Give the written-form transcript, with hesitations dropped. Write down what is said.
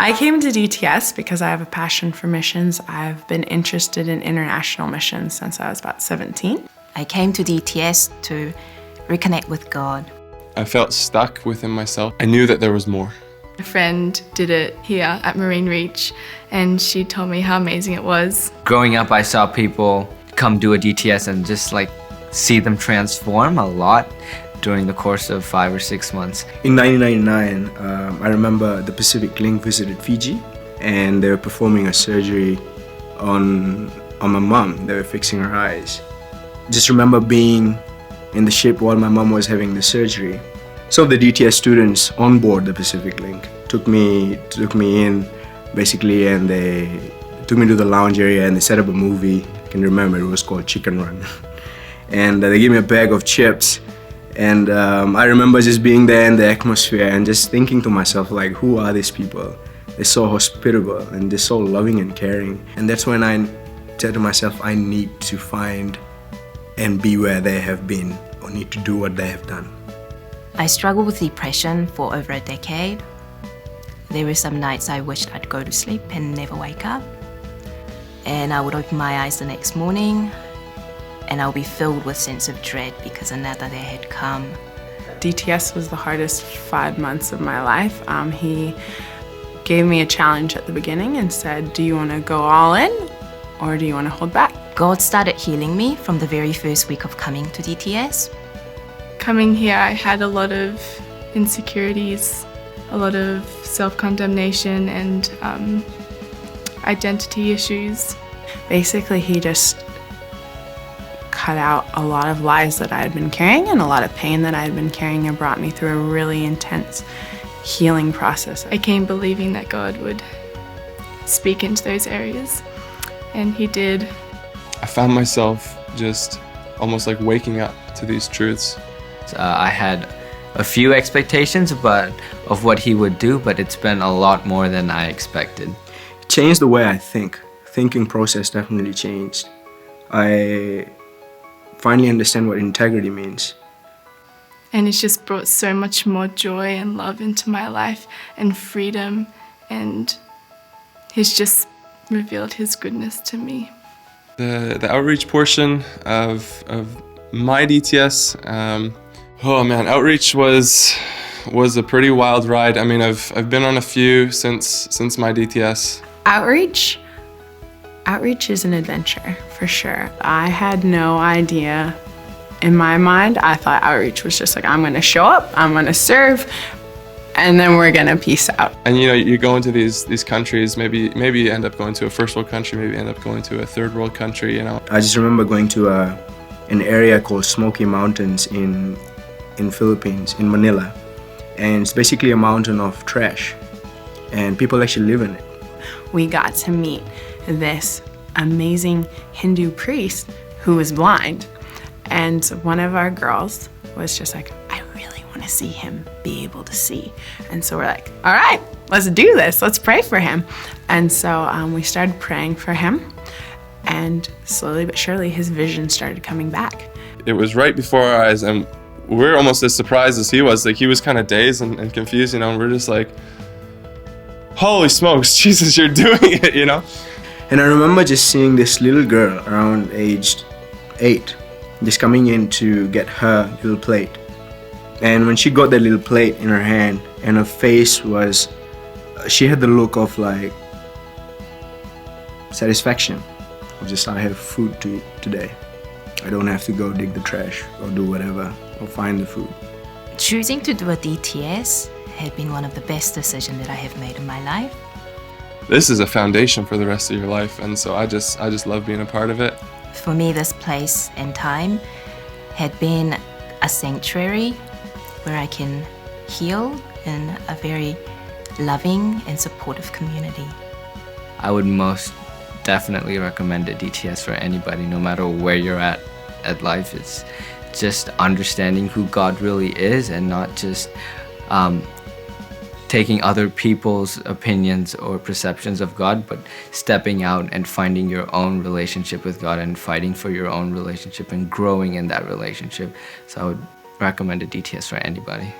I came to DTS because I have a passion for missions. I've been interested in international missions since I was about 17. I came to DTS to reconnect with God. I felt stuck within myself. I knew that there was more. A friend did it here at Marine Reach and she told me how amazing it was. Growing up, I saw people come do a DTS and just like see them transform a lot during the course of 5 or 6 months. In 1999, I remember the Pacific Link visited Fiji and they were performing a surgery on my mom. They were fixing her eyes. Just remember being in the ship while my mom was having the surgery. Some of the DTS students on board the Pacific Link took me in basically, and they took me to the lounge area and they set up a movie. I can remember it was called Chicken Run. And they gave me a bag of chips. And I remember just being there in the atmosphere and just thinking to myself, like, who are these people? They're so hospitable and they're so loving and caring. And that's when I said to myself, I need to find and be where they have been, or need to do what they have done. I struggled with depression for over a decade. There were some nights I wished I'd go to sleep and never wake up. And I would open my eyes the next morning and I'll be filled with sense of dread because another day had come. DTS was the hardest 5 months of my life. He gave me a challenge at the beginning and said, do you want to go all in or do you want to hold back? God started healing me from the very first week of coming to DTS. Coming here, I had a lot of insecurities, a lot of self-condemnation and identity issues. Basically, he just cut out a lot of lies that I had been carrying and a lot of pain that I had been carrying and brought me through a really intense healing process. I came believing that God would speak into those areas, and He did. I found myself just almost like waking up to these truths. I had a few expectations of what he would do, but it's been a lot more than I expected. It changed the way I think. Thinking process definitely changed. I finally understand what integrity means. And it's just brought so much more joy and love into my life and freedom, and He's just revealed His goodness to me. The outreach portion of my DTS, oh man, outreach was a pretty wild ride. I mean, I've been on a few since my DTS. Outreach is an adventure, for sure. I had no idea. In my mind, I thought outreach was just like, I'm gonna show up, I'm gonna serve, and then we're gonna peace out. And you know, you go into these countries, maybe you end up going to a first world country, maybe you end up going to a third world country, you know. I just remember going to an area called Smoky Mountains in Philippines, in Manila. And it's basically a mountain of trash, and people actually live in it. We got to meet this amazing Hindu priest who was blind. And one of our girls was just like, I really want to see him be able to see. And so we're like, all right, let's do this. Let's pray for him. And so we started praying for him. And slowly but surely, his vision started coming back. It was right before our eyes, and we're almost as surprised as he was. Like, he was kind of dazed and confused, you know, and we're just like, holy smokes, Jesus, you're doing it, you know? And I remember just seeing this little girl around aged 8, just coming in to get her little plate. And when she got that little plate in her hand, and her face was, she had the look of like satisfaction. Of just, I have food to eat today. I don't have to go dig the trash or do whatever or find the food. Choosing to do a DTS had been one of the best decisions that I have made in my life. This is a foundation for the rest of your life, and so I just love being a part of it. For me, this place and time had been a sanctuary where I can heal in a very loving and supportive community. I would most definitely recommend a DTS for anybody, no matter where you're at life. It's just understanding who God really is and not just taking other people's opinions or perceptions of God, but stepping out and finding your own relationship with God and fighting for your own relationship and growing in that relationship. So I would recommend a DTS for anybody.